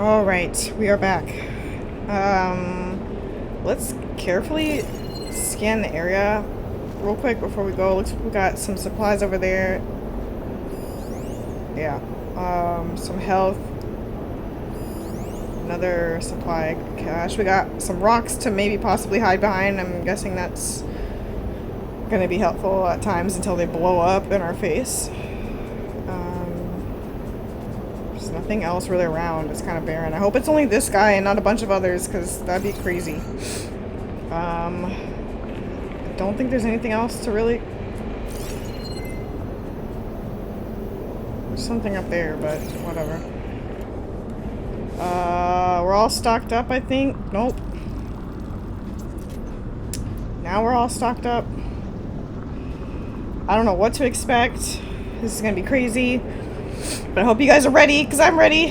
All right, we are back. Let's carefully scan the area real quick before we go. Looks like we got some supplies over there. Yeah. Some health. Another supply cache. We got some rocks to maybe possibly hide behind. I'm guessing that's gonna be helpful at times until they blow up in our face. There's nothing else really around. It's kind of barren. I hope it's only this guy and not a bunch of others, because that'd be crazy. I don't think there's anything else to really... There's something up there, but whatever. We're all stocked up, I think. Nope. Now we're all stocked up. I don't know what to expect. This is gonna be crazy. But I hope you guys are ready, because I'm ready.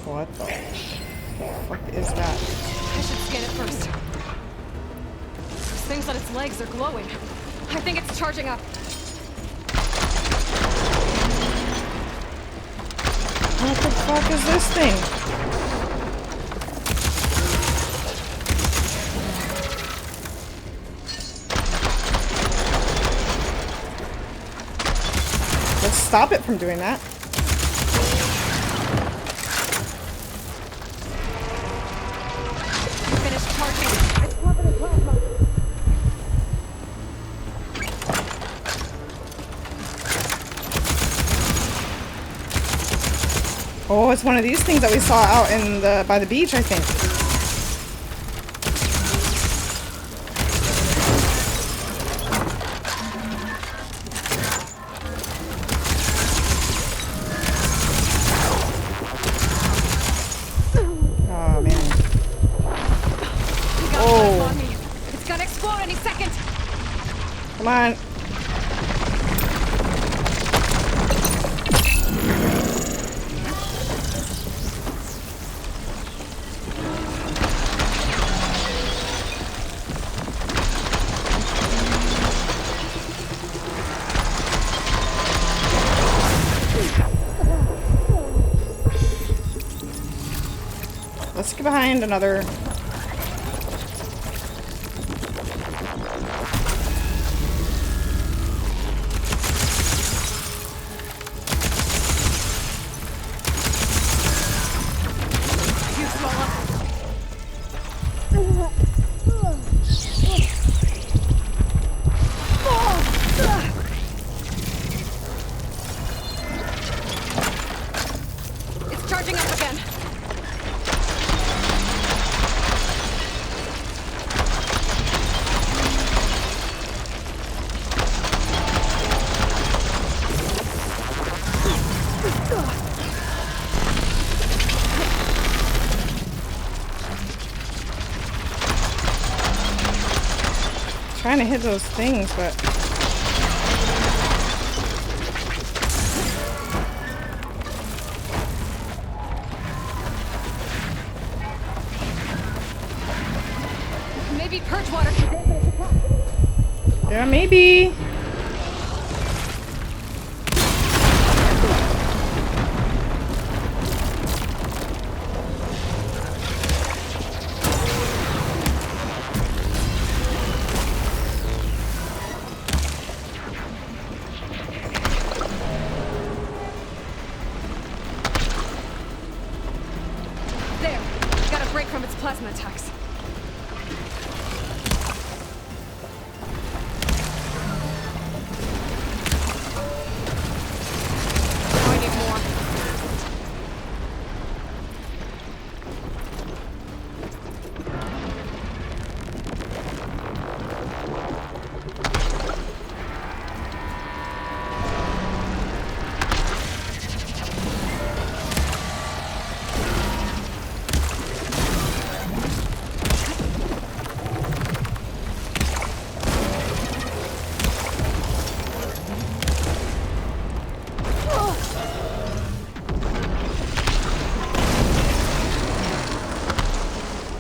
What the fuck is that? I should scan it first. Those things on its legs are glowing. I think it's charging up. What the fuck is this thing? Let's stop it from doing that. Finish charging. It's covered in plasma. Oh, it's one of these things that we saw out in the by the beach, I think. Oh man. You got Oh. on me. It's gonna explode any second. Come on. Let's get behind another. You swallow. It's charging up again. Trying to hit those things, but Maybe purge water can dampen its attack. yeah, maybe. There. Got a break from its plasma attacks. Now I need more.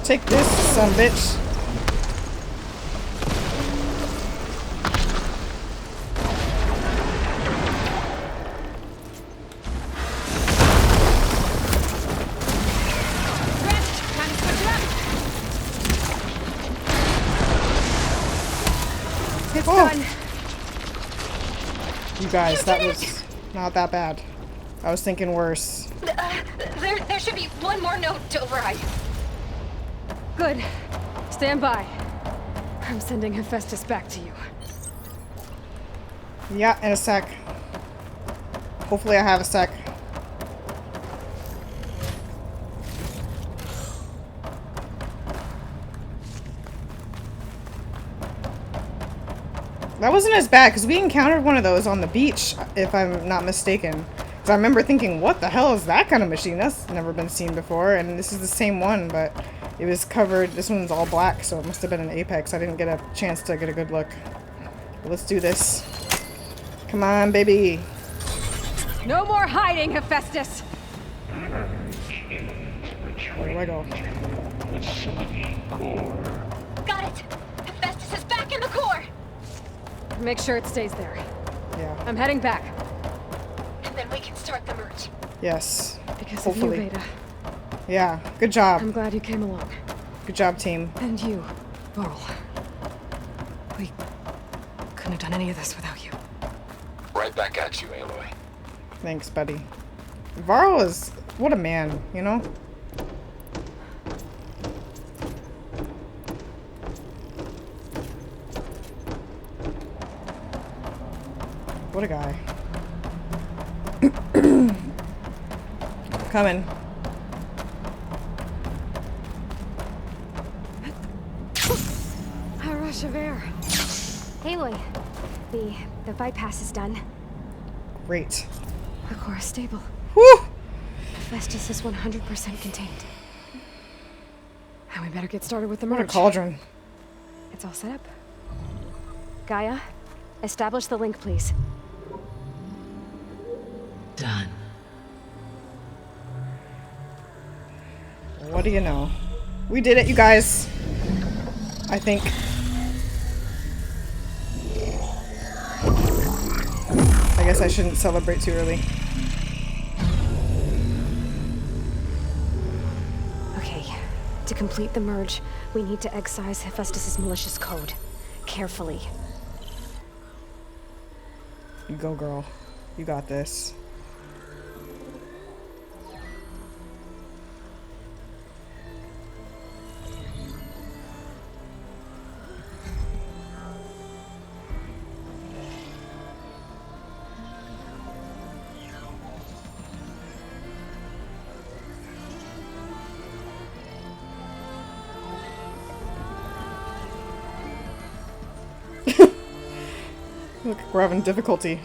Take this, son of a bitch. It's Oh. done. You guys, that was not that bad. I was thinking worse. There should be one more note to override. Good. Stand by. I'm sending Hephaestus back to you. Yeah, in a sec. Hopefully I have a sec. That wasn't as bad, because we encountered one of those on the beach, if I'm not mistaken. Because I remember thinking, what the hell is that kind of machine? That's never been seen before. And this is the same one, but it was covered. This one's all black, so it must have been an Apex. I didn't get a chance to get a good look. But let's do this. Come on, baby. No more hiding, Hephaestus! Where do I go? Got it! Hephaestus is back in the core! Make sure it stays there. Yeah. I'm heading back. And then we can start the merge. Yes. Because Hopefully. of you, Beta. Yeah. Good job. I'm glad you came along. Good job, team. And you, Varl. We couldn't have done any of this without you. Right back at you, Aloy. Thanks, buddy. Varl is... what a man, you know? What a guy. Coming. A rush of air. Aloy, the bypass is done. Great. The core is stable. Whew! Hephaestus is 100% contained. And we better get started with the What a merge. cauldron. It's all set up. Gaia, establish the link, please. Done. What do you know? We did it, you guys. I think. I guess I shouldn't celebrate too early. Okay, to complete the merge, we need to excise Hephaestus' malicious code. Carefully. You go, girl. You got this. Look, we're having difficulty.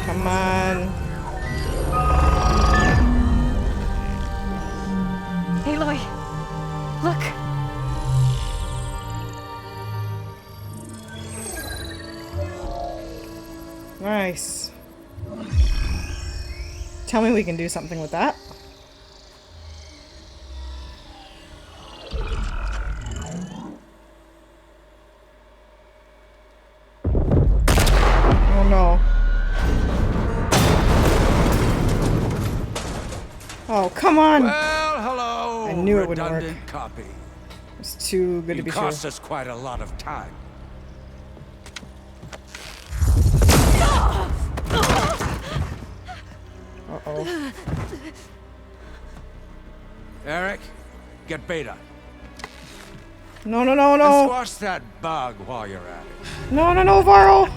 Come on. Aloy, look. Nice. Tell me we can do something with that. Oh no. Oh, come on! Well, hello. I knew it wouldn't work. redundant copy. It's too good to You be true. cost us quite a lot of time. Uh-oh. Eric, get Beta. No, no, no, And no! squash that bug while you're at it. No, no, no, Varl!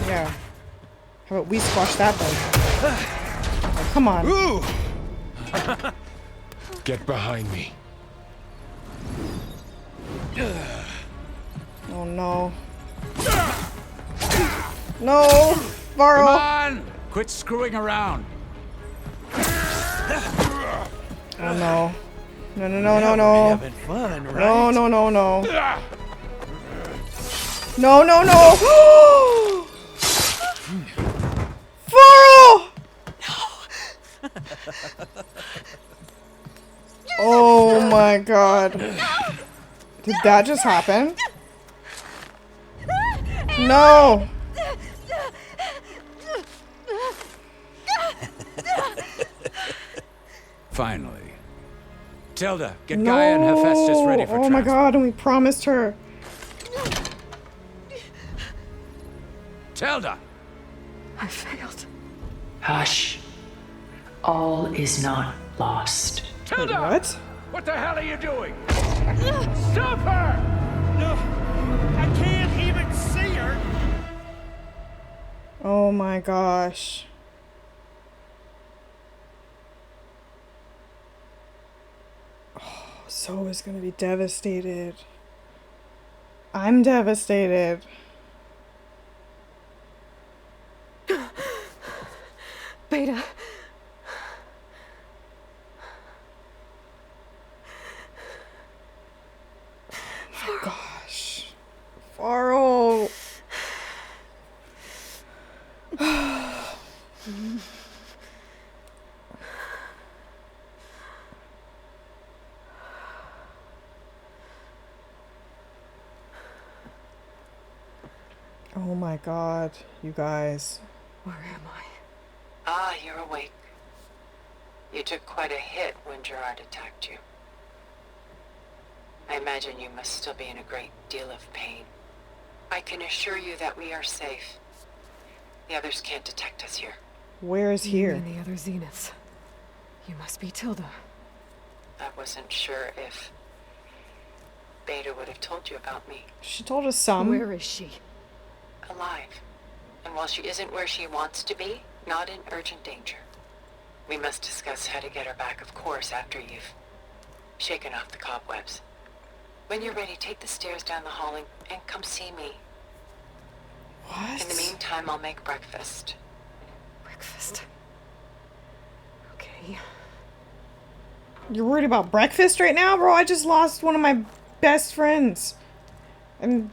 Yeah. How about we squash that then? Oh, come on. Ooh! Get behind me. Oh no. No! Varl! Come on! Quit screwing around. Oh no. No, no, no, no, no. Having fun, right? No, no, no, no. No, no, no! Varl! Oh my god. Did that just happen? No! Finally. Tilda, get Gaia and Hephaestus ready for Oh my transport. god, and we promised her. Tilda! I failed. Hush. All is not lost. Tilda! What? What the hell are you doing? Stop her! No, I can't even see her. Oh my gosh. So is gonna be devastated. I'm devastated. Beta. Gosh. Faro. Oh my god, you guys. Where am I? Ah, you're awake. You took quite a hit when Gerard attacked you. I imagine you must still be in a great deal of pain. I can assure you that we are safe. The others can't detect us here. Where is You here? and the other Zeniths. You must be Tilda. I wasn't sure if Beta would have told you about me. She told us some. Where is she? Alive. And while she isn't where she wants to be, not in urgent danger. We must discuss how to get her back, of course, after you've shaken off the cobwebs. When you're ready, take the stairs down the hall and come see me. What? In the meantime, I'll make breakfast. Breakfast. Okay. You're worried about breakfast right now, bro? I just lost one of my best friends. And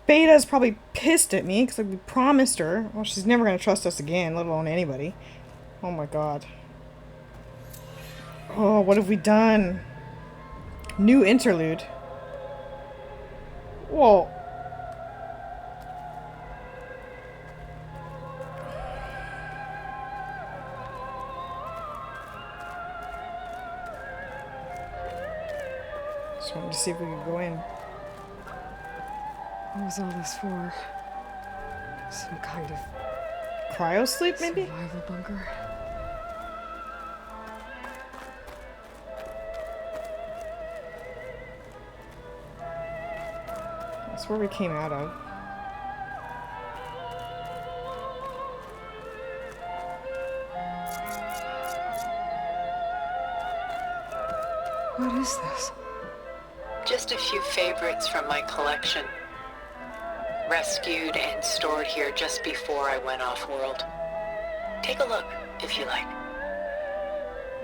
Beta's probably pissed at me because we promised her. Well, she's never going to trust us again, let alone anybody. Oh my god. Oh, what have we done? New interlude. Whoa. Just wanted to see if we could go in. What was all this for? Some kind of Cryo sleep, maybe? survival bunker? That's where we came out of. What is this? Just a few favorites from my collection. Rescued and stored here just before I went off-world. Take a look, if you like.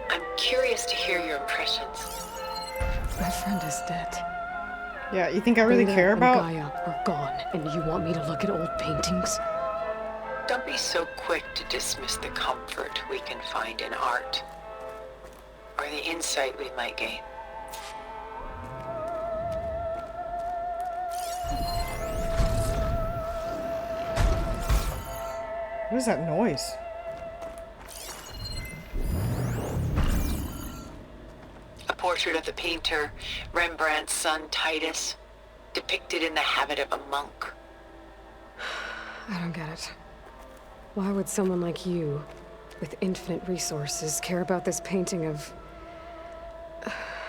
I'm curious to hear your impressions. My friend is dead. Yeah, you think I really Beta care and about? Gaia are gone, and you want me to look at old paintings? Don't be so quick to dismiss the comfort we can find in art, or the insight we might gain. What is that noise? A portrait of the painter, Rembrandt's son Titus, depicted in the habit of a monk. I don't get it. Why would someone like you, with infinite resources, care about this painting of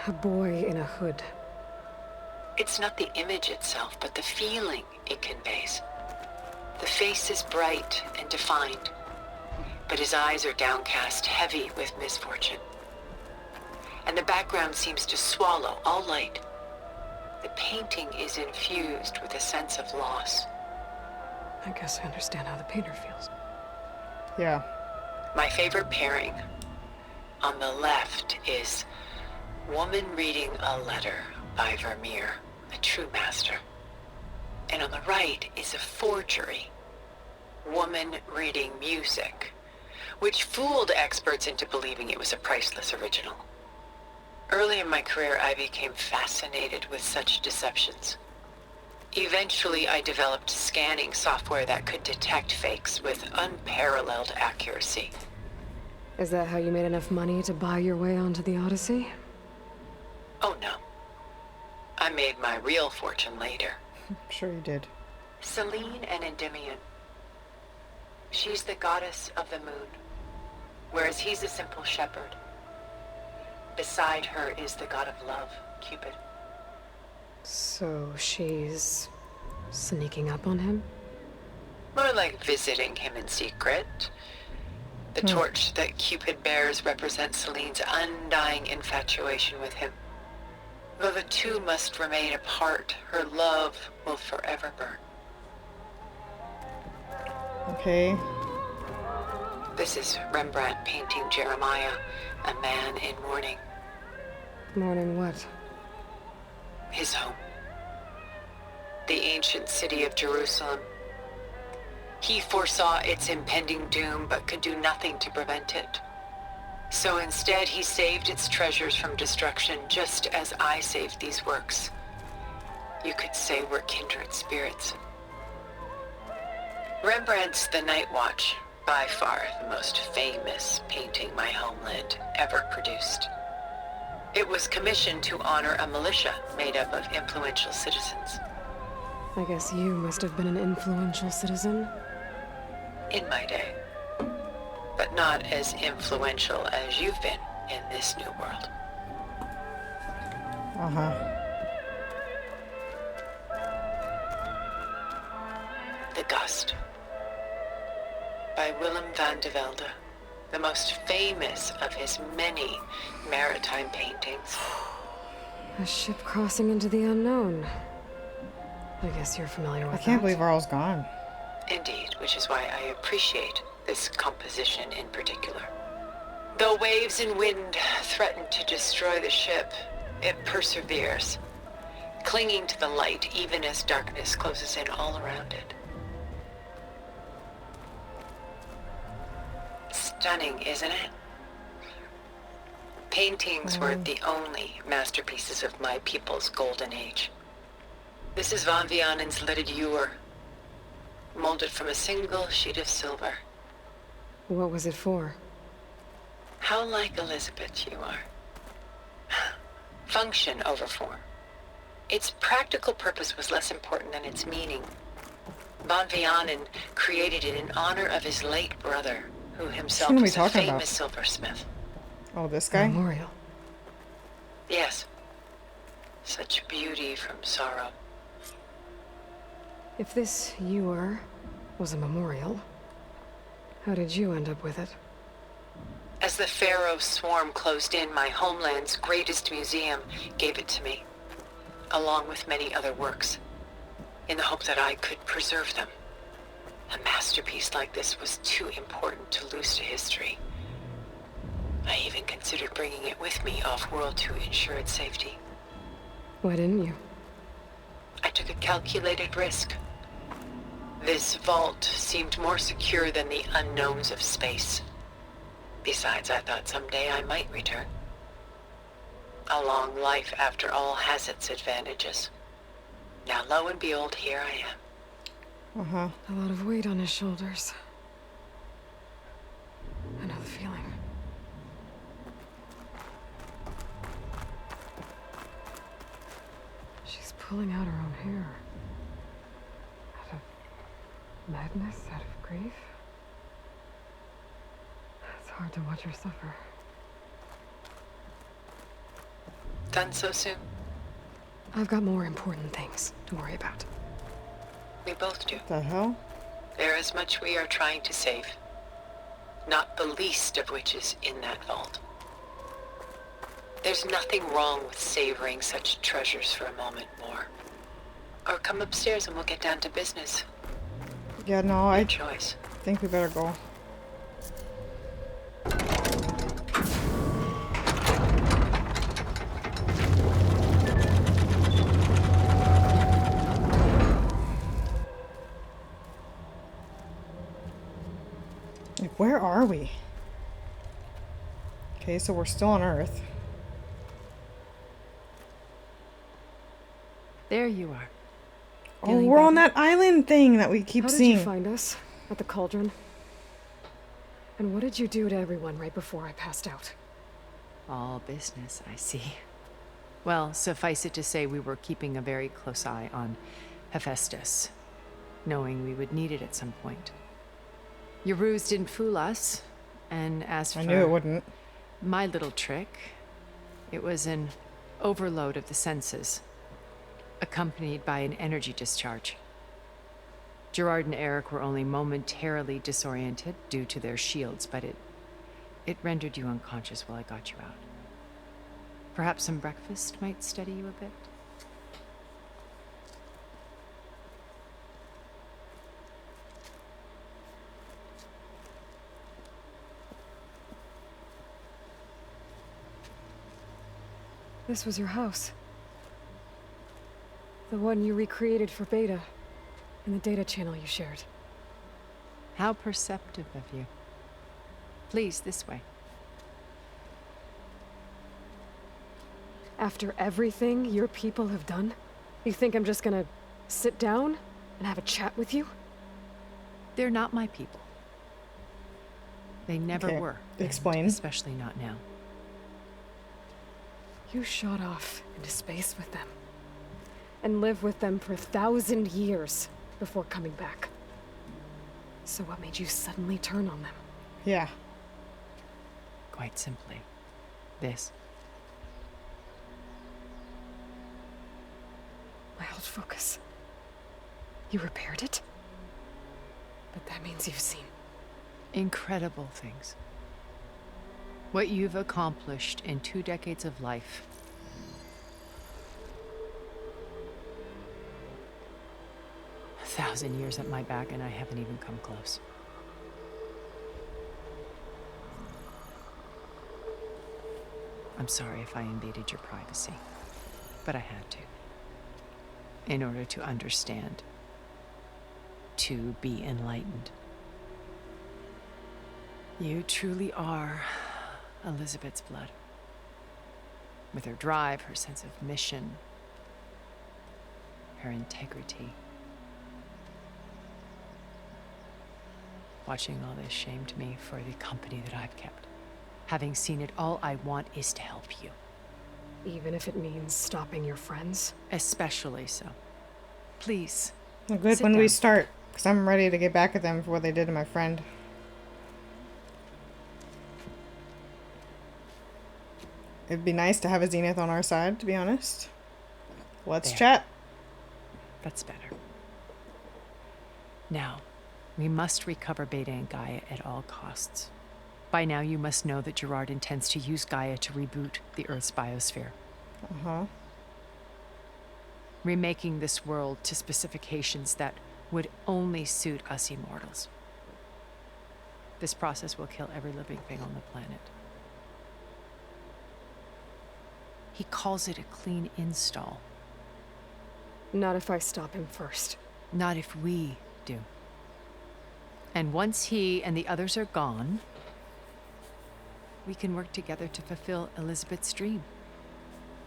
a boy in a hood? It's not the image itself, but the feeling it conveys. The face is bright and defined, but his eyes are downcast, heavy with misfortune. And the background seems to swallow all light. The painting is infused with a sense of loss. I guess I understand how the painter feels. Yeah. My favorite pairing on the left is Woman Reading a Letter by Vermeer, a true master. And on the right is a forgery, Woman Reading Music, which fooled experts into believing it was a priceless original. Early in my career, I became fascinated with such deceptions. Eventually, I developed scanning software that could detect fakes with unparalleled accuracy. Is that how you made enough money to buy your way onto the Odyssey? Oh no. I made my real fortune later. I'm sure you did. Selene an Endymion. She's the goddess of the moon, whereas he's a simple shepherd. Beside her is the god of love, Cupid. So she's sneaking up on him? More like visiting him in secret. The torch that Cupid bears represents Selene's undying infatuation with him. Though the two must remain apart, her love will forever burn. Okay. This is Rembrandt painting Jeremiah, a man in mourning. Mourning what? His home. The ancient city of Jerusalem. He foresaw its impending doom, but could do nothing to prevent it. So instead, he saved its treasures from destruction, just as I saved these works. You could say we're kindred spirits. Rembrandt's The Night Watch, by far the most famous painting my homeland ever produced. It was commissioned to honor a militia made up of influential citizens. I guess you must have been an influential citizen. In my day. But not as influential as you've been in this new world. Uh-huh. The Gust. By Willem van de Velde, the most famous of his many maritime paintings. A ship crossing into the unknown. I guess you're familiar with I can't that. believe Arl's gone. Indeed, which is why I appreciate this composition in particular. Though waves and wind threaten to destroy the ship, it perseveres, clinging to the light even as darkness closes in all around it. Stunning, isn't it? Paintings were the only masterpieces of my people's golden age. This is Van Vianen's Lidded Ewer, molded from a single sheet of silver. What was it for? How like Elizabeth you are. Function over form. Its practical purpose was less important than its meaning. Van Vianen created it in honor of his late brother, who himself What are we was a talking famous about? silversmith. Oh, this guy? Memorial. Yes. Such beauty from sorrow. If this ewer was a memorial, how did you end up with it? As the Pharaoh swarm closed in, my homeland's greatest museum gave it to me, along with many other works, in the hope that I could preserve them. A masterpiece like this was too important to lose to history. I even considered bringing it with me off-world to ensure its safety. Why didn't you? I took a calculated risk. This vault seemed more secure than the unknowns of space. Besides, I thought someday I might return. A long life, after all, has its advantages. Now, lo and behold, here I am. Uh-huh. A lot of weight on his shoulders. I know the feeling. She's pulling out her own hair. Out of madness, out of grief. It's hard to watch her suffer. Done so soon? I've got more important things to worry about. We both do. The hell? There is much we are trying to save. Not the least of which is in that vault. There's nothing wrong with savoring such treasures for a moment more. Or come upstairs and we'll get down to business. Yeah, no, Your I choice. think we better go. Like, where are we? Okay, so we're still on Earth. There you are. Oh, Feeling we're on better? that island thing that we keep How did seeing. you find us? At the cauldron? And what did you do to everyone right before I passed out? All business, I see. Well, suffice it to say we were keeping a very close eye on Hephaestus, knowing we would need it at some point. Your ruse didn't fool us, and as for I knew it wouldn't. my little trick, it was an overload of the senses, accompanied by an energy discharge. Gerard and Eric were only momentarily disoriented due to their shields, but it rendered you unconscious while I got you out. Perhaps some breakfast might steady you a bit? This was your house. The one you recreated for Beta, in the data channel you shared. How perceptive of you. Please, this way. After everything your people have done, you think I'm just gonna sit down and have a chat with you? They're not my people. They never Okay, were. explain. And especially not now. You shot off into space with them, and lived with them for 1,000 years before coming back. So what made you suddenly turn on them? Yeah. Quite simply, this. My old focus. You repaired it? But that means you've seen. Incredible things. What you've accomplished in 2 decades of life. A 1,000 years at my back, and I haven't even come close. I'm sorry if I invaded your privacy, but I had to. In order to understand. To be enlightened. You truly are Elizabeth's blood. With her drive, her sense of mission, her integrity. Watching all this shamed me for the company that I've kept. Having seen it, all I want is to help you. Even if it means stopping your friends? Especially so. Please. Well, good sit when we down. start, because I'm ready to get back at them for what they did to my friend. It'd be nice to have a Zenith on our side, to be honest. Let's There. chat. That's better. Now, we must recover Beta and Gaia at all costs. By now, you must know that Gerard intends to use Gaia to reboot the Earth's biosphere, Uh-huh. remaking this world to specifications that would only suit us immortals. This process will kill every living thing on the planet. He calls it a clean install. Not if I stop him first. Not if we do. And once he and the others are gone, we can work together to fulfill Elizabeth's dream.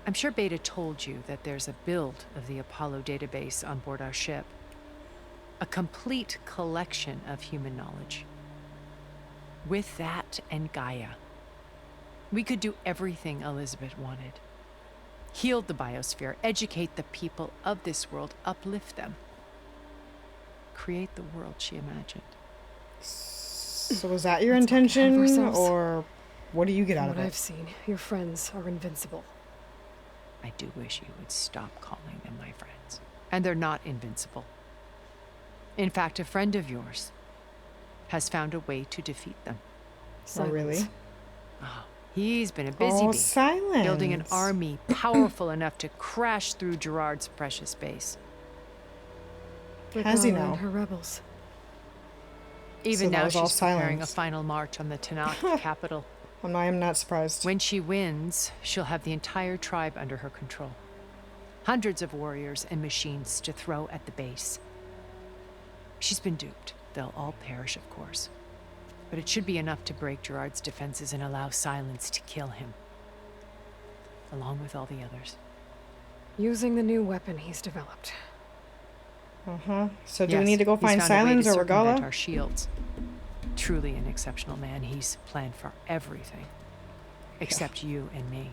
I'm sure Beta told you that there's a build of the Apollo database on board our ship. A complete collection of human knowledge. With that and Gaia, we could do everything Elizabeth wanted. Heal the biosphere, educate the people of this world, uplift them. Create the world she imagined. So was that your Let's not get ahead of intention, ourselves. or what do you get From out of what it? I've seen, your friends are invincible. I do wish you would stop calling them my friends. And they're not invincible. In fact, a friend of yours has found a way to defeat them. Oh, really? Silence. Oh, he's been a busy Oh, bee. silence. Building an army powerful enough to crash through Gerard's precious base. With Has he Nala now? and her rebels. Even So that now was all she's preparing a silence. final march on the Tanakh capital. I am not surprised. When she wins, she'll have the entire tribe under her control. Hundreds of warriors and machines to throw at the base. She's been duped. They'll all perish, of course. But it should be enough to break Gerard's defenses and allow Silence to kill him. Along with all the others. Using the new weapon he's developed. So do we need to go find Silence or Regala? Our shields. Truly an exceptional man. He's planned for everything. Except you and me.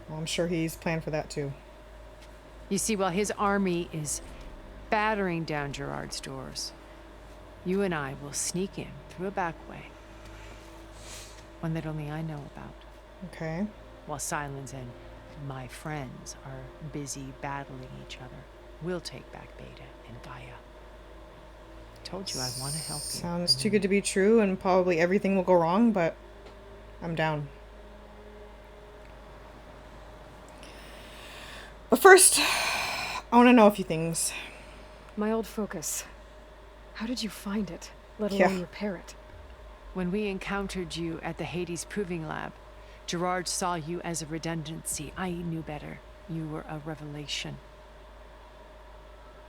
Well, I'm sure he's planned for that too. You see, while his army is battering down Gerard's doors, you and I will sneak in through a back way. One that only I know about. Okay. While Silence and my friends are busy battling each other, we'll take back Beta and Gaia. I told you I want to help you. Sounds too good to be true, and probably everything will go wrong, but I'm down. But first, I want to know a few things. My old focus. How did you find it, let alone repair it? When we encountered you at the Hades Proving Lab, Gerard saw you as a redundancy. I knew better. You were a revelation.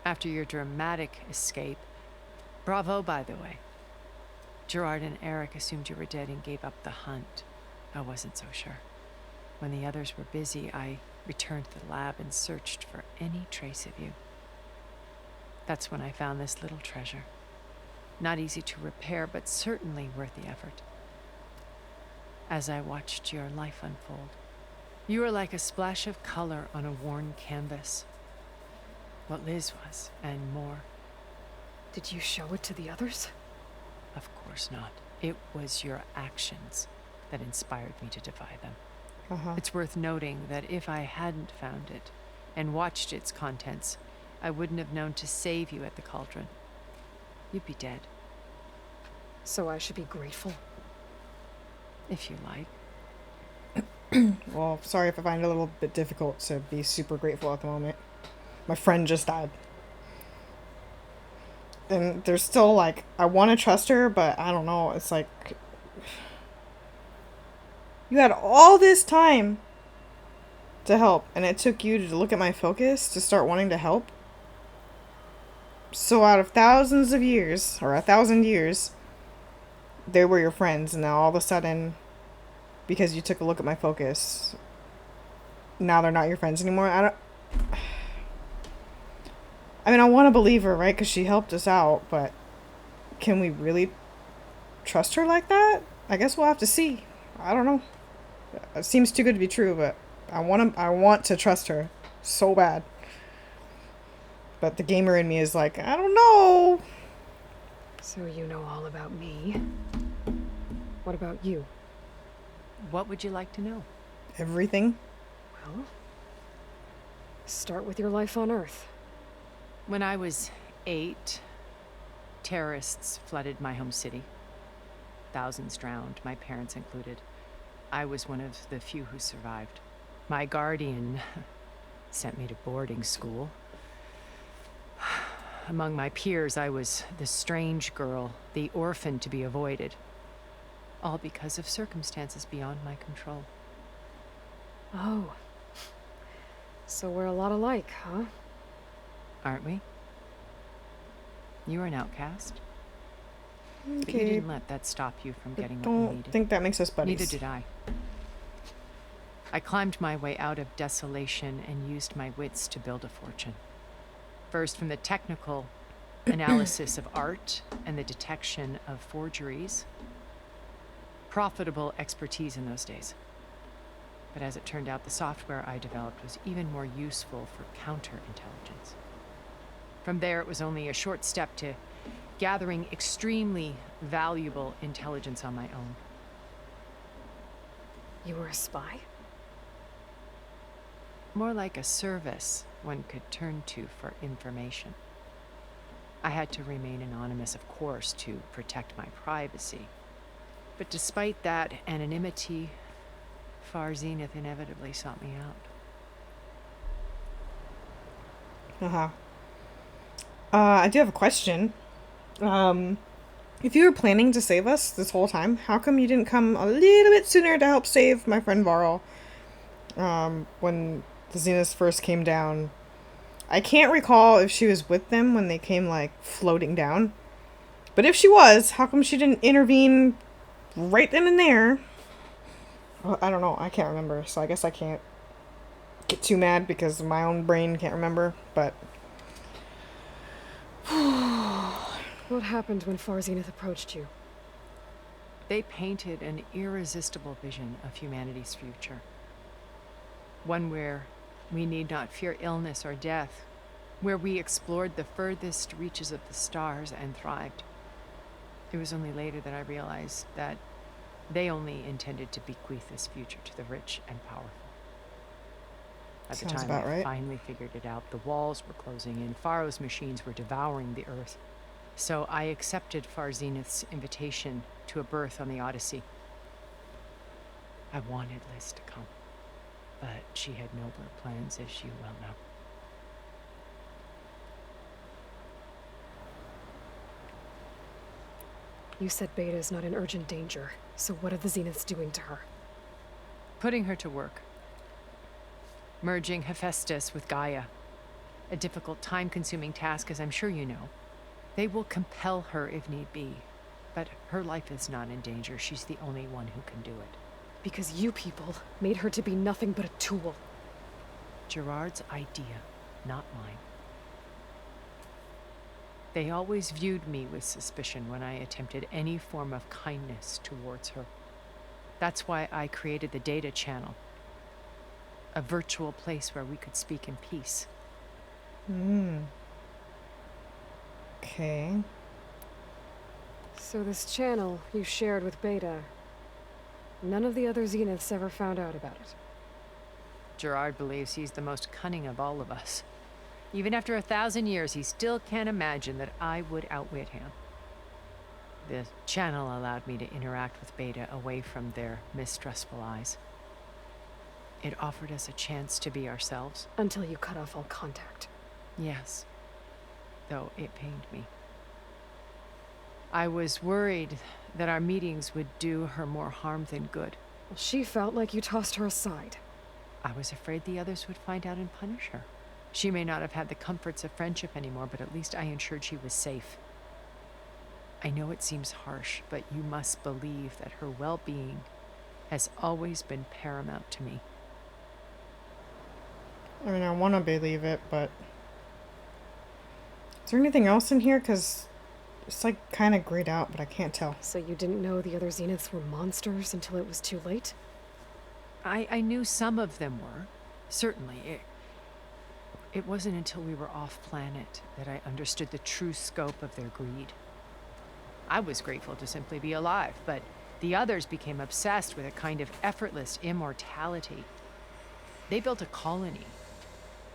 After your dramatic escape, bravo, by the way. Gerard and Eric assumed you were dead and gave up the hunt. I wasn't so sure. When the others were busy, I returned to the lab and searched for any trace of you. That's when I found this little treasure. Not easy to repair, but certainly worth the effort. As I watched your life unfold, you were like a splash of color on a worn canvas. What Liz was, and more. Did you show it to the others? Of course not. It was your actions that inspired me to defy them. It's worth noting that if I hadn't found it and watched its contents, I wouldn't have known to save you at the cauldron. You'd be dead. So I should be grateful? If you like. Well, sorry if I find it a little bit difficult to be super grateful at the moment. My friend just died. And there's still, like, I want to trust her, but I don't know. It's like, you had all this time to help, and it took you to look at my focus to start wanting to help. So out of thousands of years, or 1,000 years, they were your friends, and now all of a sudden, because you took a look at my focus, now they're not your friends anymore. I mean, I want to believe her, right? Because she helped us out, but can we really trust her like that? I guess we'll have to see. I don't know. It seems too good to be true, but I want to trust her so bad. But the gamer in me is like, I don't know. So you know all about me. What about you? What would you like to know? Everything. Well, start with your life on Earth. When I was 8, terrorists flooded my home city. Thousands drowned, my parents included. I was one of the few who survived. My guardian sent me to boarding school. Among my peers, I was the strange girl, the orphan to be avoided. All because of circumstances beyond my control. Oh. So we're a lot alike, huh? Aren't we? You were an outcast. Okay. But you didn't let that stop you from getting what you Don't needed. think that makes us buddies. Neither did I. I climbed my way out of desolation and used my wits to build a fortune. First, from the technical analysis of art and the detection of forgeries. Profitable expertise in those days. But as it turned out, the software I developed was even more useful for counterintelligence. From there, it was only a short step to gathering extremely valuable intelligence on my own. You were a spy? More like a service one could turn to for information. I had to remain anonymous, of course, to protect my privacy. But despite that anonymity, Far Zenith inevitably sought me out. I do have a question. If you were planning to save us this whole time, how come you didn't come a little bit sooner to help save my friend Varl? When the Zeniths first came down. I can't recall if she was with them when they came, like, floating down. But if she was, how come she didn't intervene right then and there? Well, I don't know. I can't remember. So I guess I can't get too mad because my own brain can't remember. But What happened when Far Zenith approached you? They painted an irresistible vision of humanity's future. One where we need not fear illness or death, where we explored the furthest reaches of the stars and thrived. It was only later that I realized that they only intended to bequeath this future to the rich and powerful. At the Sounds time about I right. finally figured it out, the walls were closing in, Pharaoh's machines were devouring the earth. So I accepted Far Zenith's invitation to a berth on the Odyssey. I wanted Liz to come, but she had nobler plans, as you well know. You said Beta is not in urgent danger, so what are the Zeniths doing to her? Putting her to work. Merging Hephaestus with Gaia. A difficult, time-consuming task, as I'm sure you know. They will compel her if need be, but her life is not in danger. She's the only one who can do it. Because you people made her to be nothing but a tool. Gerard's idea, not mine. They always viewed me with suspicion when I attempted any form of kindness towards her. That's why I created the data channel. A virtual place where we could speak in peace. Okay. So this channel you shared with Beta, none of the other Zeniths ever found out about it. Gerard believes he's the most cunning of all of us. Even after 1,000 years, he still can't imagine that I would outwit him. The channel allowed me to interact with Beta away from their mistrustful eyes. It offered us a chance to be ourselves. Until you cut off all contact. Yes, though it pained me. I was worried that our meetings would do her more harm than good. Well, she felt like you tossed her aside. I was afraid the others would find out and punish her. She may not have had the comforts of friendship anymore, but at least I ensured she was safe. I know it seems harsh, but you must believe that her well-being has always been paramount to me. I mean, I want to believe it, but... Is there anything else in here? Because it's like kind of grayed out, but I can't tell. So you didn't know the other Zeniths were monsters until it was too late? I knew some of them were. Certainly. It wasn't until we were off-planet that I understood the true scope of their greed. I was grateful to simply be alive, but the others became obsessed with a kind of effortless immortality. They built a colony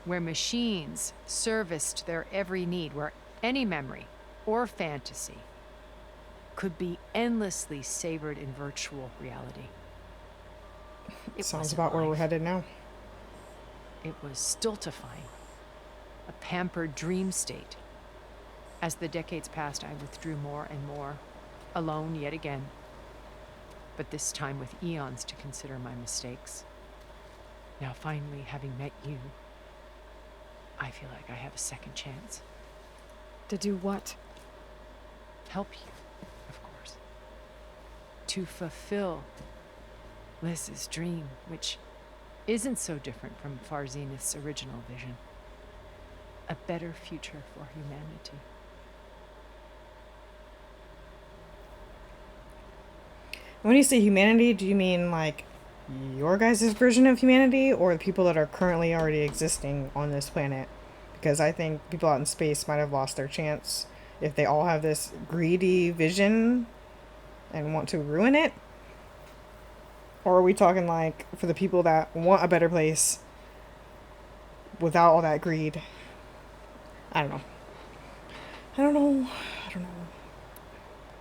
where machines serviced their every need, where any memory or fantasy could be endlessly savored in virtual reality. It Sounds wasn't about where we're life. headed now. It was stultifying, a pampered dream state. As the decades passed, I withdrew more and more, alone yet again, but this time with eons to consider my mistakes. Now finally, having met you, I feel like I have a second chance. To do what? Help you, of course. To fulfill Liz's dream, which isn't so different from Far Zenith's original vision. A better future for humanity. When you say humanity, do you mean like your guys' version of humanity or the people that are currently already existing on this planet? Because I think people out in space might have lost their chance if they all have this greedy vision and want to ruin it. Or are we talking like for the people that want a better place without all that greed? I don't know. I don't know.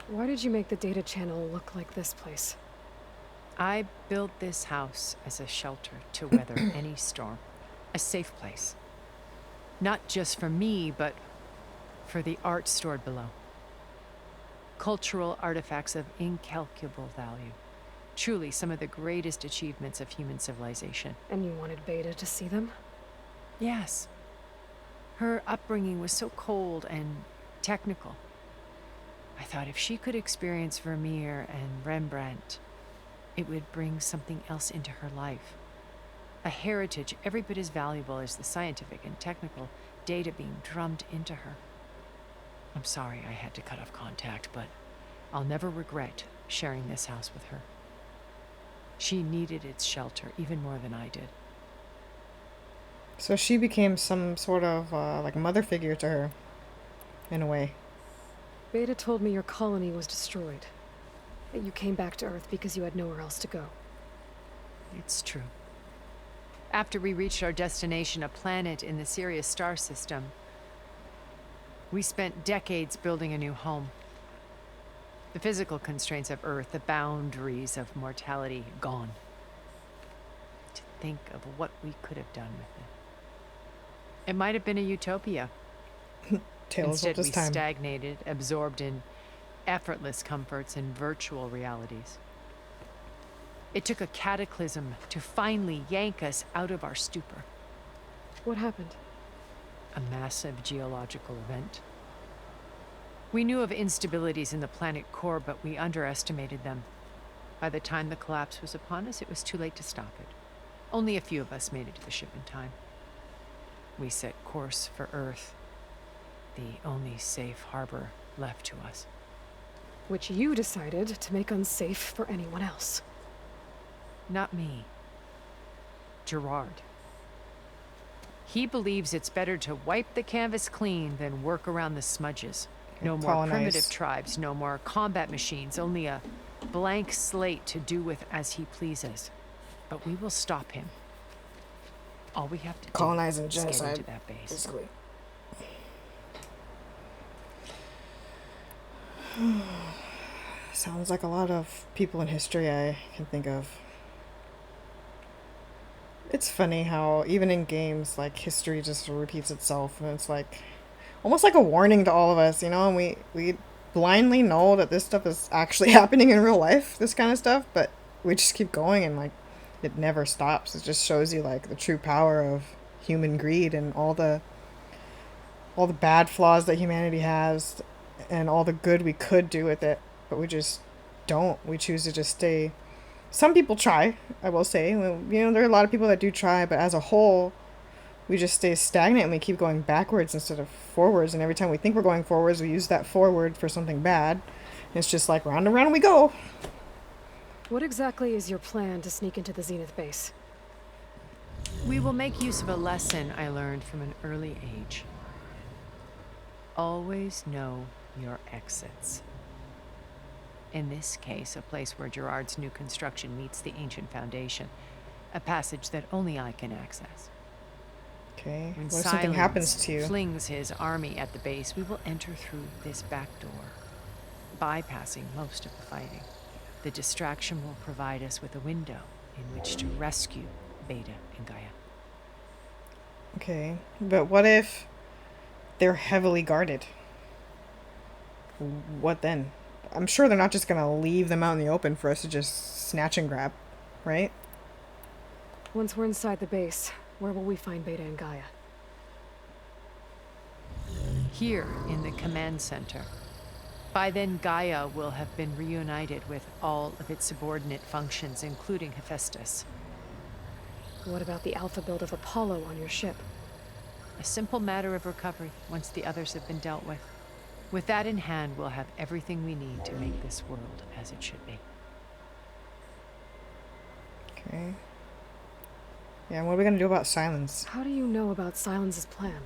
Why did you make the data channel look like this place? I built this house as a shelter to weather any storm. A safe place. Not just for me, but for the art stored below. Cultural artifacts of incalculable value. Truly some of the greatest achievements of human civilization. And you wanted Beta to see them? Yes. Her upbringing was so cold and technical. I thought if she could experience Vermeer and Rembrandt, it would bring something else into her life. A heritage every bit as valuable as the scientific and technical data being drummed into her. A I'm sorry I had to cut off contact, but I'll never regret sharing this house with her. She needed its shelter even more than I did. So she became some sort of like mother figure to her, in a way. Beta told me your colony was destroyed. That you came back to Earth because you had nowhere else to go. It's true. After we reached our destination, a planet in the Sirius star system, we spent decades building a new home. The physical constraints of Earth, the boundaries of mortality, gone. To think of what we could have done with it. It might have been a utopia. Tales Instead, of we this time. stagnated, absorbed in effortless comforts and virtual realities. It took a cataclysm to finally yank us out of our stupor. What happened? A massive geological event. We knew of instabilities in the planet core, but we underestimated them. By the time the collapse was upon us, it was too late to stop it. Only a few of us made it to the ship in time. We set course for Earth, the only safe harbor left to us. Which you decided to make unsafe for anyone else. Not me. Gerard. He believes it's better to wipe the canvas clean than work around the smudges. No more Colonize. primitive tribes, no more combat machines, only a blank slate to do with as he pleases. But we will stop him. All we have to Colonize and do is get genocide, into that base. basically. Sounds like a lot of people in history I can think of. It's funny how even in games, like, history just repeats itself, and it's like almost like a warning to all of us, you know, and we blindly know that this stuff is actually happening in real life, this kind of stuff, but we just keep going, and like it never stops. It just shows you like the true power of human greed and all the bad flaws that humanity has and all the good we could do with it, but we just don't. We choose to just stay. Some people try, I will say. Well, you know, there are a lot of people that do try, but as a whole, we just stay stagnant and we keep going backwards instead of forwards. And every time we think we're going forwards, we use that forward for something bad. And it's just like round and round we go. What exactly is your plan to sneak into the Zenith base? We will make use of a lesson I learned from an early age. Always know your exits. In this case, a place where Gerard's new construction meets the ancient foundation. A passage that only I can access. Okay, When what if something happens to you? flings his army at the base, we will enter through this back door, bypassing most of the fighting. The distraction will provide us with a window in which to rescue Beta and Gaia. Okay, but what if they're heavily guarded? What then? I'm sure they're not just gonna leave them out in the open for us to just snatch and grab, right? Once we're inside the base, where will we find Beta and Gaia? Here in the command center. By then, Gaia will have been reunited with all of its subordinate functions, including Hephaestus. What about the alpha build of Apollo on your ship? A simple matter of recovery once the others have been dealt with. With that in hand, we'll have everything we need to make this world as it should be. Okay. Yeah, and what are we gonna do about Silence? How do you know about Silence's plan?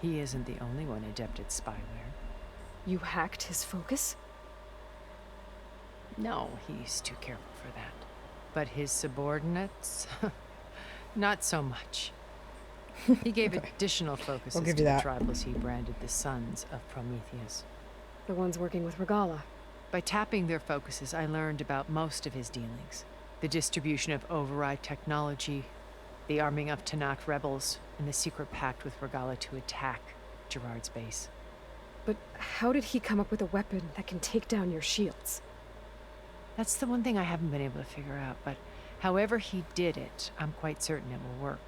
He isn't the only one adept at spyware. You hacked his focus? No, he's too careful for that. But his subordinates? Not so much. He gave additional focuses I'll give to you the that. tribals he branded the Sons of Prometheus. The ones working with Regala. By tapping their focuses, I learned about most of his dealings. The distribution of override technology, the arming of Tanakh rebels, and the secret pact with Regala to attack Gerard's base. But how did he come up with a weapon that can take down your shields? That's the one thing I haven't been able to figure out, but however he did it, I'm quite certain it will work.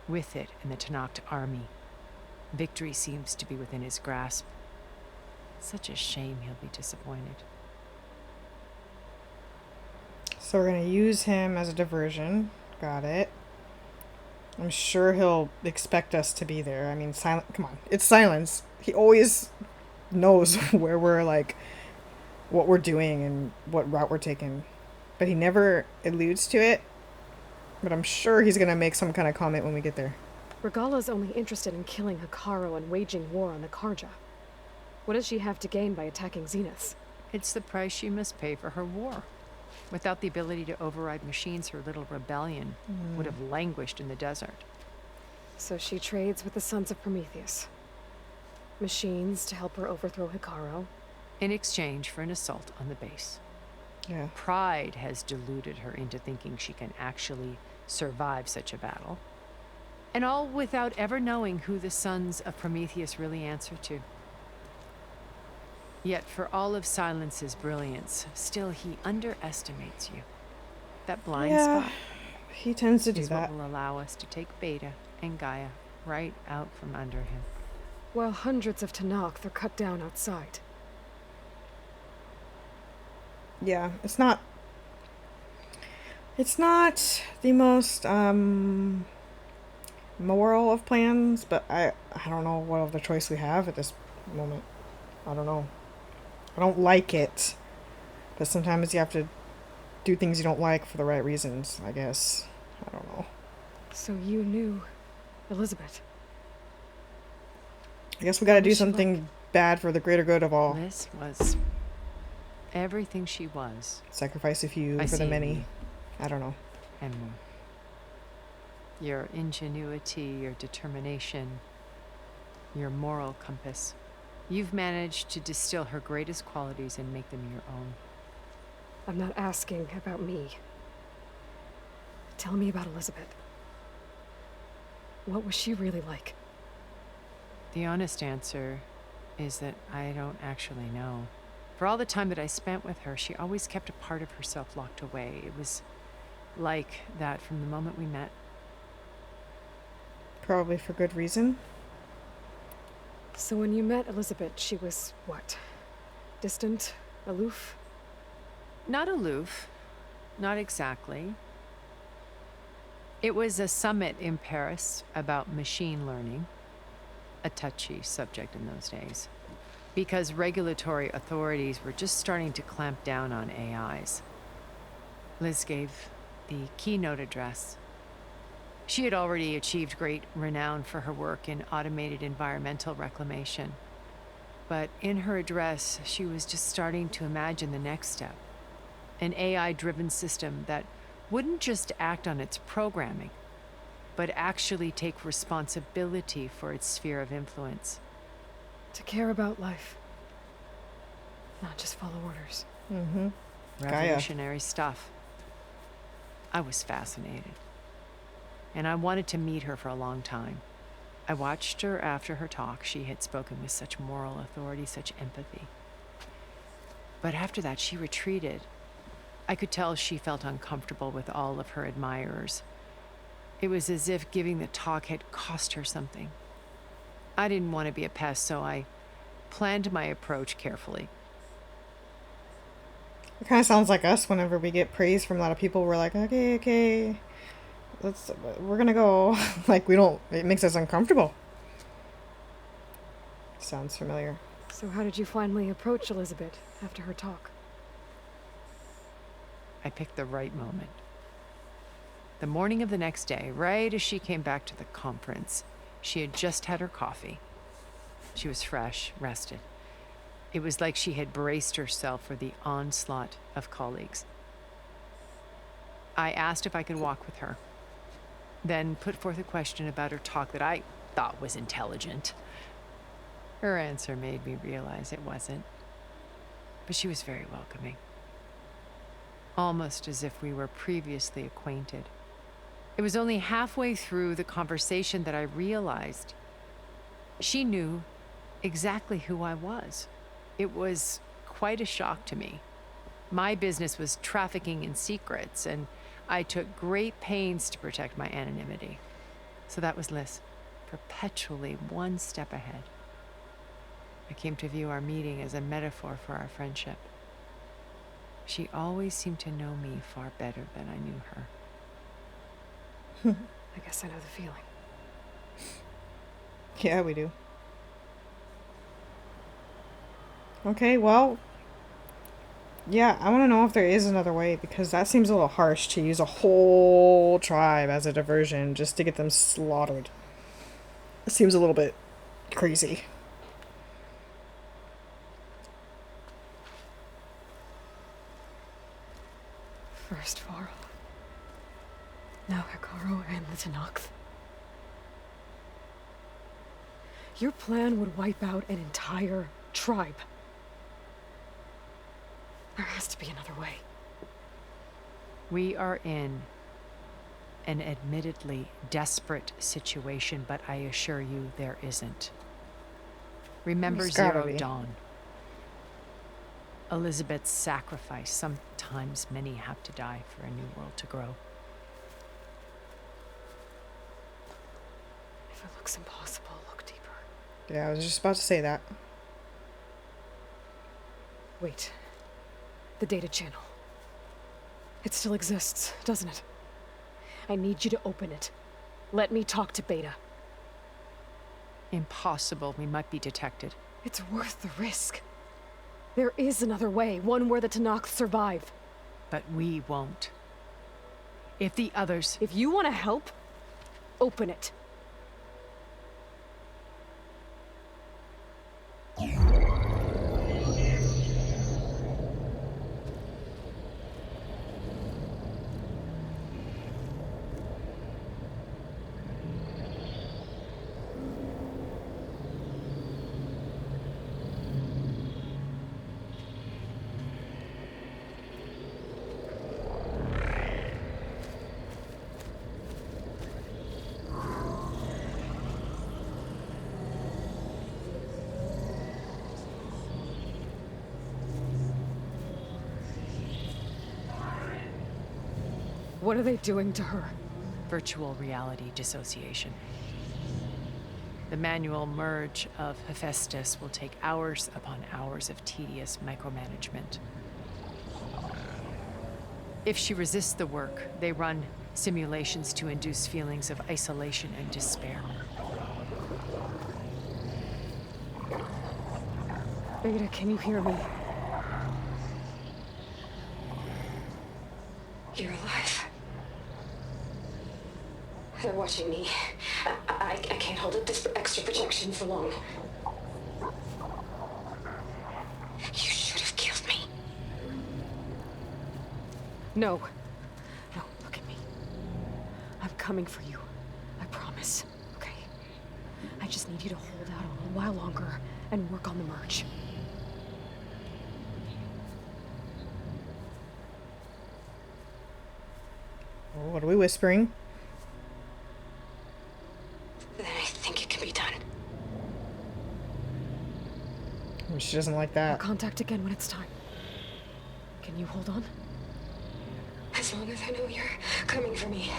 With it and the Tanakh army, victory seems to be within his grasp. Such a shame he'll be disappointed. So we're gonna use him as a diversion. Got it. I'm sure he'll expect us to be there. I mean, silent. Come on, it's silence. He always knows where we're like, what we're doing and what route we're taking, but he never alludes to it. But I'm sure he's gonna make some kind of comment when we get there. Regala's only interested in killing Hikaru and waging war on the Karja. What does she have to gain by attacking Zenith? It's the price she must pay for her war. Without the ability to override machines, her little rebellion would have languished in the desert. So she trades with the Sons of Prometheus. Machines to help her overthrow Hikaru. In exchange for an assault on the base. Yeah. Pride has deluded her into thinking she can actually survive such a battle. And all without ever knowing who the Sons of Prometheus really answer to. Yet for all of Silence's brilliance, still he underestimates you. That blind spot he tends to do is that. what will allow us to take Beta and Gaia right out from under him. While hundreds of Tanakh are cut down outside. Yeah, it's not the most moral of plans, but I don't know what other choice we have at this moment. I don't know. I don't like it, but sometimes you have to do things you don't like for the right reasons, I guess. I don't know. So you knew Elizabeth. I guess we gotta do was she something bad for the greater good of all. Liz was everything she was, Sacrifice a few I for the see many. you. I don't know. and more. Your ingenuity, your determination, your moral compass. You've managed to distill her greatest qualities and make them your own. I'm not asking about me. Tell me about Elizabeth. What was she really like? The honest answer is that I don't actually know. For all the time that I spent with her, she always kept a part of herself locked away. It was like that from the moment we met. Probably for good reason. So when you met Elizabeth, she was what? Distant? Aloof? Not aloof. Not exactly. It was a summit in Paris about machine learning, a touchy subject in those days, because regulatory authorities were just starting to clamp down on AIs. Liz gave the keynote address. She had already achieved great renown for her work in automated environmental reclamation. But in her address, she was just starting to imagine the next step. An AI-driven system that wouldn't just act on its programming, but actually take responsibility for its sphere of influence. To care about life. Not just follow orders. Mm-hmm. Revolutionary stuff. I was fascinated. And I wanted to meet her for a long time. I watched her after her talk. She had spoken with such moral authority, such empathy. But after that, she retreated. I could tell she felt uncomfortable with all of her admirers. It was as if giving the talk had cost her something. I didn't want to be a pest, so I planned my approach carefully. It kind of sounds like us whenever we get praise from a lot of people. We're like, okay, we're gonna go. Like, it makes us uncomfortable. Sounds familiar. So how did you finally approach Elizabeth after her talk? I picked the right moment. The morning of the next day, right as she came back to the conference, she had just had her coffee. She was fresh, rested. It was like she had braced herself for the onslaught of colleagues. I asked if I could walk with her, then put forth a question about her talk that I thought was intelligent. Her answer made me realize it wasn't, but she was very welcoming. Almost as if we were previously acquainted. It was only halfway through the conversation that I realized she knew exactly who I was. It was quite a shock to me. My business was trafficking in secrets, and I took great pains to protect my anonymity. So that was Liz, perpetually one step ahead. I came to view our meeting as a metaphor for our friendship. She always seemed to know me far better than I knew her. I guess I know the feeling. Yeah, we do. Okay, well, yeah, I want to know if there is another way, because that seems a little harsh to use a whole tribe as a diversion just to get them slaughtered. It seems a little bit crazy. First Varl. Now Hikaru and the Tenakth. Your plan would wipe out an entire tribe. There has to be another way. We are in an admittedly desperate situation, but I assure you there isn't. Remember There's gotta Zero be. Dawn. Elizabeth's sacrifice. Sometimes many have to die for a new world to grow. If it looks impossible, look deeper. Yeah, I was just about to say that. Wait. The data channel. It still exists, doesn't it? I need you to open it. Let me talk to Beta. Impossible. We might be detected. It's worth the risk. There is another way, one where the Tenakth survive. But we won't. If the others... If you want to help, open it. What are they doing to her? Virtual reality dissociation. The manual merge of Hephaestus will take hours upon hours of tedious micromanagement. If she resists the work, they run simulations to induce feelings of isolation and despair. Beta, can you hear me? You're alive. They're watching me. I can't hold up this extra projection for long. You should have killed me. No. No, look at me. I'm coming for you. I promise. Okay? I just need you to hold out a little while longer and work on the merge. What are we whispering? Then I think it can be done. She doesn't like I'll that. contact again when it's time. Can you hold on? As long as I know you're coming for me,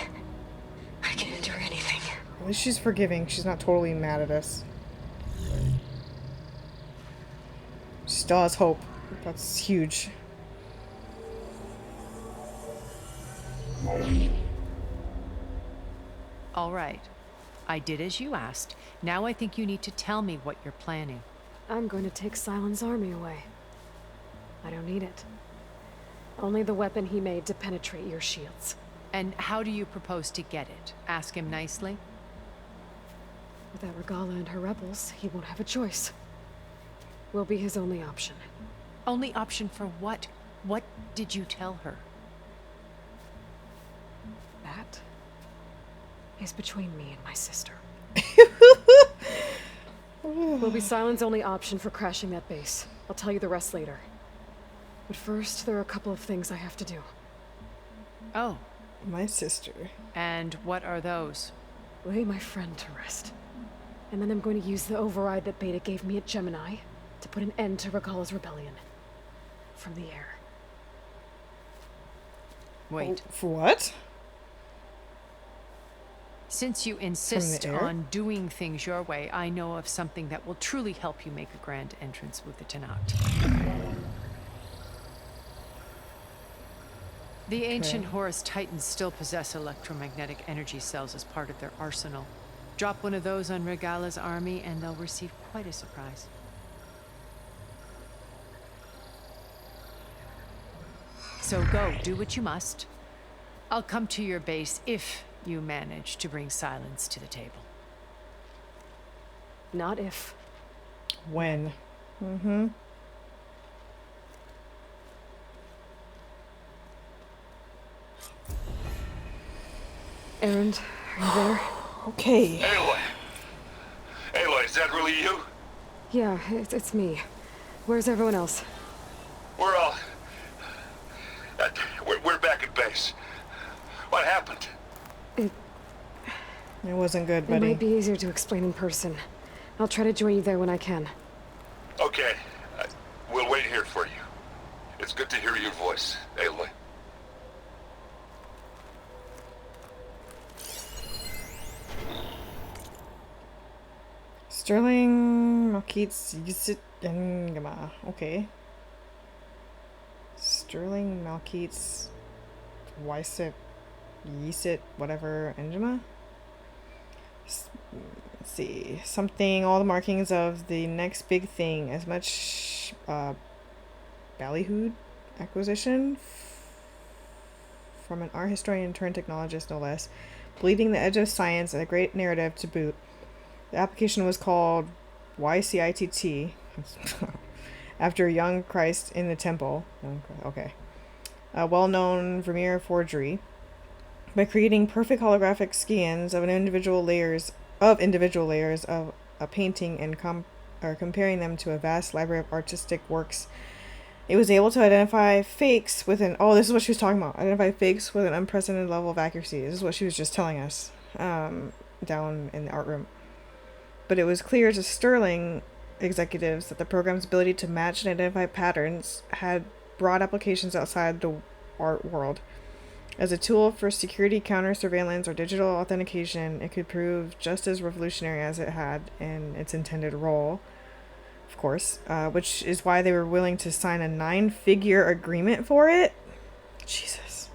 I can endure anything. At least she's forgiving. She's not totally mad at us. She still has hope. That's huge. All right. I did as you asked. Now I think you need to tell me what you're planning. I'm going to take Silent's army away. I don't need it. Only the weapon he made to penetrate your shields. And how do you propose to get it? Ask him nicely? Without Regala and her rebels, he won't have a choice. We'll be his only option. Only option for what? What did you tell her? That is between me and my sister. Will be Silent's only option for crashing that base. I'll tell you the rest later. But first, there are a couple of things I have to do. Oh, My sister. and what are those? Lay my friend to rest. And then I'm going to use the override that Beta gave me at Gemini to put an end to Regala's rebellion. From the air. Wait. For what? Since you insist air? on doing things your way, I know of something that will truly help you make a grand entrance with the Tenakth. The ancient Horus Titans still possess electromagnetic energy cells as part of their arsenal. Drop one of those on Regala's army and they'll receive quite a surprise. So go, do what you must. I'll come to your base if you manage to bring silence to the table. Not if. When? Mm-hmm. Erend, are you there? Okay. Aloy! Aloy, is that really you? Yeah, it's me. Where's everyone else? We're all... We're back at base. What happened? It wasn't good, buddy. It might be easier to explain in person. I'll try to join you there when I can. Okay. We'll wait here for you. It's good to hear your voice, Aloy. Sterling Malkeets Yisit Engama. Okay. Sterling Malkeets Wysit Yisit whatever Engama. Let's see. Something, all the markings of the next big thing. As much ballyhooed acquisition from an art historian turned technologist, no less. Bleeding the edge of science and a great narrative to boot. The application was called YCITT, after a young Christ in the temple. Okay. A well-known Vermeer forgery. By creating perfect holographic scans of individual layers of a painting and comparing them to a vast library of artistic works, it was able to identify fakes with an... Oh, this is what she was talking about. Identify fakes with an unprecedented level of accuracy. This is what she was just telling us down in the art room. But it was clear to Sterling executives that the program's ability to match and identify patterns had broad applications outside the art world. As a tool for security, counter-surveillance, or digital authentication, it could prove just as revolutionary as it had in its intended role, of course, which is why they were willing to sign a 9-figure agreement for it. Jesus.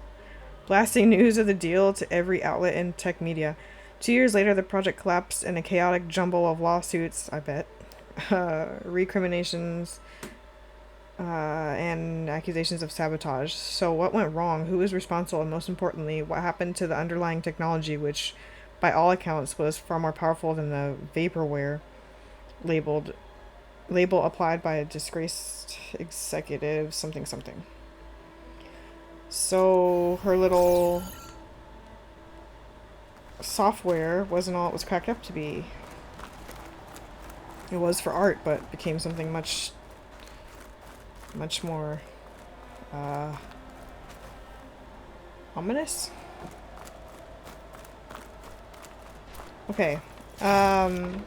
Blasting news of the deal to every outlet in tech media. 2 years later, the project collapsed in a chaotic jumble of lawsuits, I bet, recriminations, and accusations of sabotage. So what went wrong? Who was responsible? And most importantly, what happened to the underlying technology, which, by all accounts, was far more powerful than the vaporware label applied by a disgraced executive, something. So her little software wasn't all it was cracked up to be. It was for art, but became something much more ominous. Okay. Can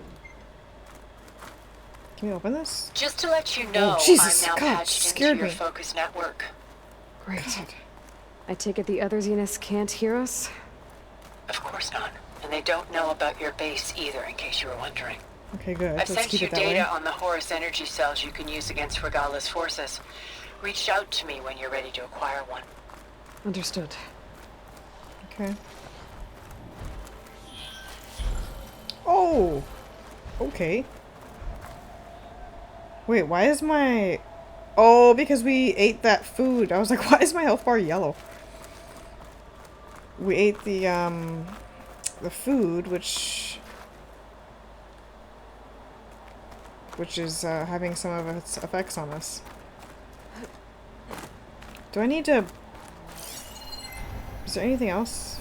we open this? Just to let you know, Jesus, I'm now God, patched scared into your me. focus network. Great. God. I take it the other Zeniths can't hear us? Of course not. And they don't know about your base either, in case you were wondering. Okay, good. I've Let's sent keep you it that data way. on the Horus energy cells you can use against Regala's forces. Reach out to me when you're ready to acquire one. Understood. Okay. Oh! Okay. Wait, why is my... Oh, because we ate that food. I was like, why is my health bar yellow? We ate the food, which is having some of its effects on us. Do I need to... Is there anything else?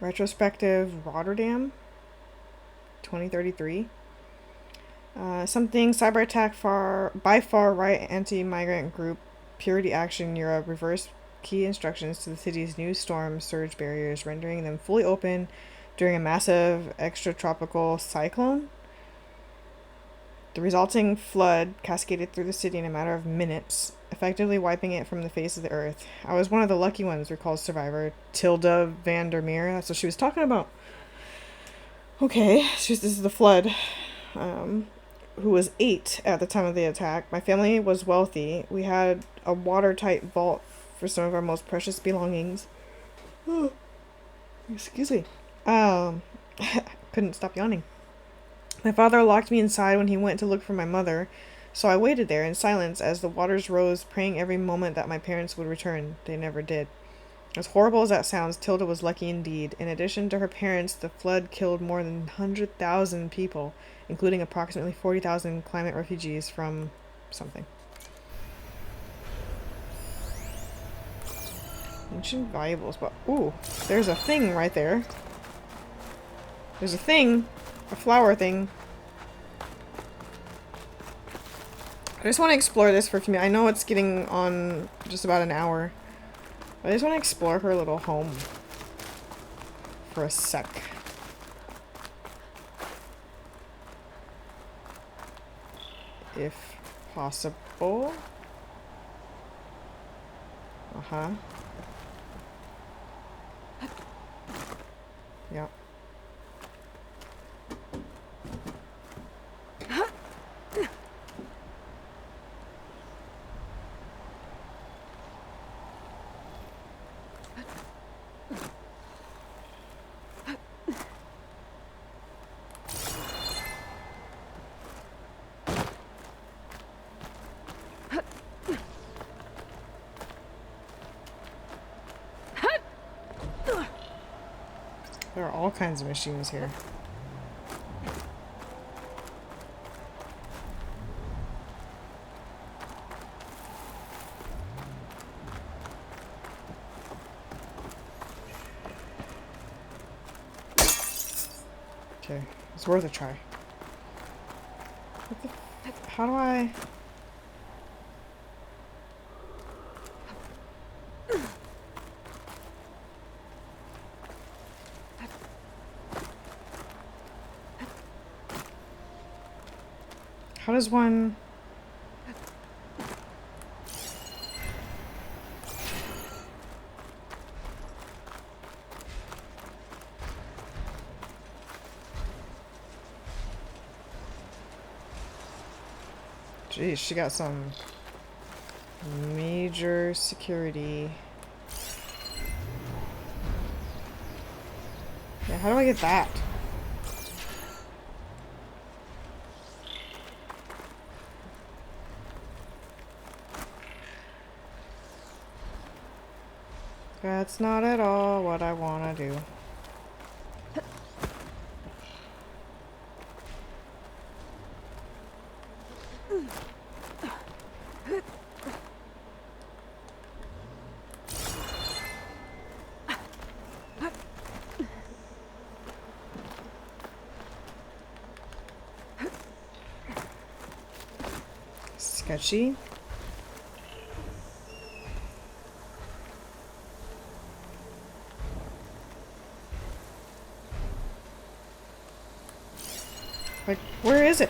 Retrospective Rotterdam 2033. Something cyber attack by far right anti-migrant group Purity Action Europe reversed key instructions to the city's new storm surge barriers, rendering them fully open during a massive extratropical cyclone. The resulting flood cascaded through the city in a matter of minutes, effectively wiping it from the face of the earth. I was one of the lucky ones, recalls survivor Tilda Vandermeer. That's what she was talking about. Okay, this is the flood. who was 8 at the time of the attack. My family was wealthy. We had a watertight vault for some of our most precious belongings. Excuse me. Couldn't stop yawning. My father locked me inside when he went to look for my mother, so I waited there in silence as the waters rose, praying every moment that my parents would return. They never did. As horrible as that sounds, Tilda was lucky indeed. In addition to her parents, the flood killed more than 100,000 people, including approximately 40,000 climate refugees from something. Ancient valuables, but ooh, there's a thing right there. There's a thing, a flower thing. I just want to explore this for a few minutes. I know it's getting on just about an hour. I just want to explore her little home for a sec. If possible. Uh-huh. Yeah. There are all kinds of machines here. Okay, it's worth a try. What the how do I... How does one... Geez, she got some major security. Yeah, how do I get that? That's not at all what I want to do. Sketchy. Like, where is it?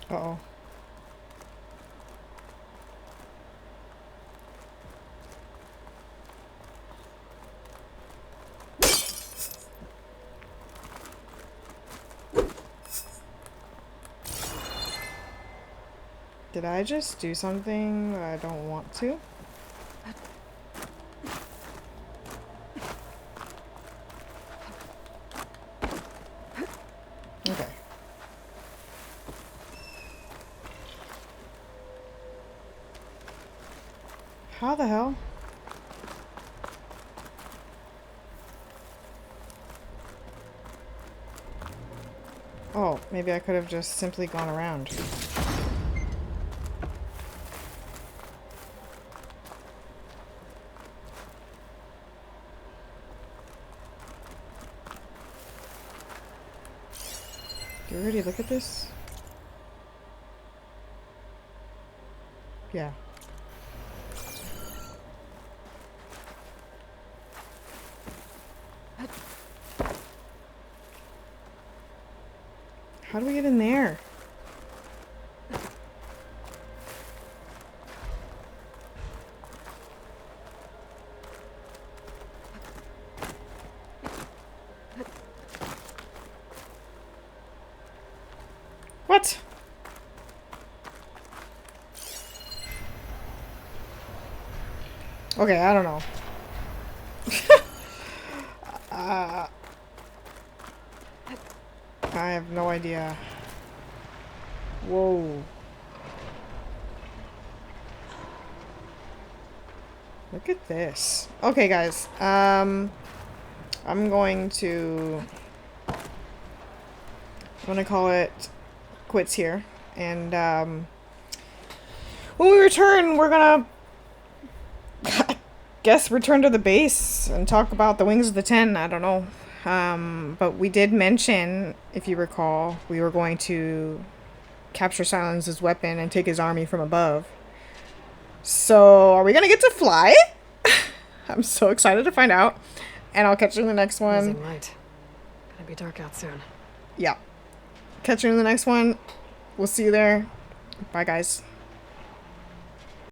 Uh-oh. Did I just do something that I don't want to? Okay. How the hell? Oh, maybe I could have just simply gone around. Do you already look at this? Yeah. How do we get in there? What? Okay, I don't know. I have no idea. Whoa. Look at this. Okay, guys. I'm going to call it quits here. And when we return, we're gonna guess return to the base and talk about the Wings of the Ten. I don't know. But we did mention, if you recall, we were going to capture Silence's weapon and take his army from above. So, are we gonna get to fly? I'm so excited to find out. And I'll catch you in the next one. Losing light. Gonna be dark out soon. Yeah. Catch you in the next one. We'll see you there. Bye, guys.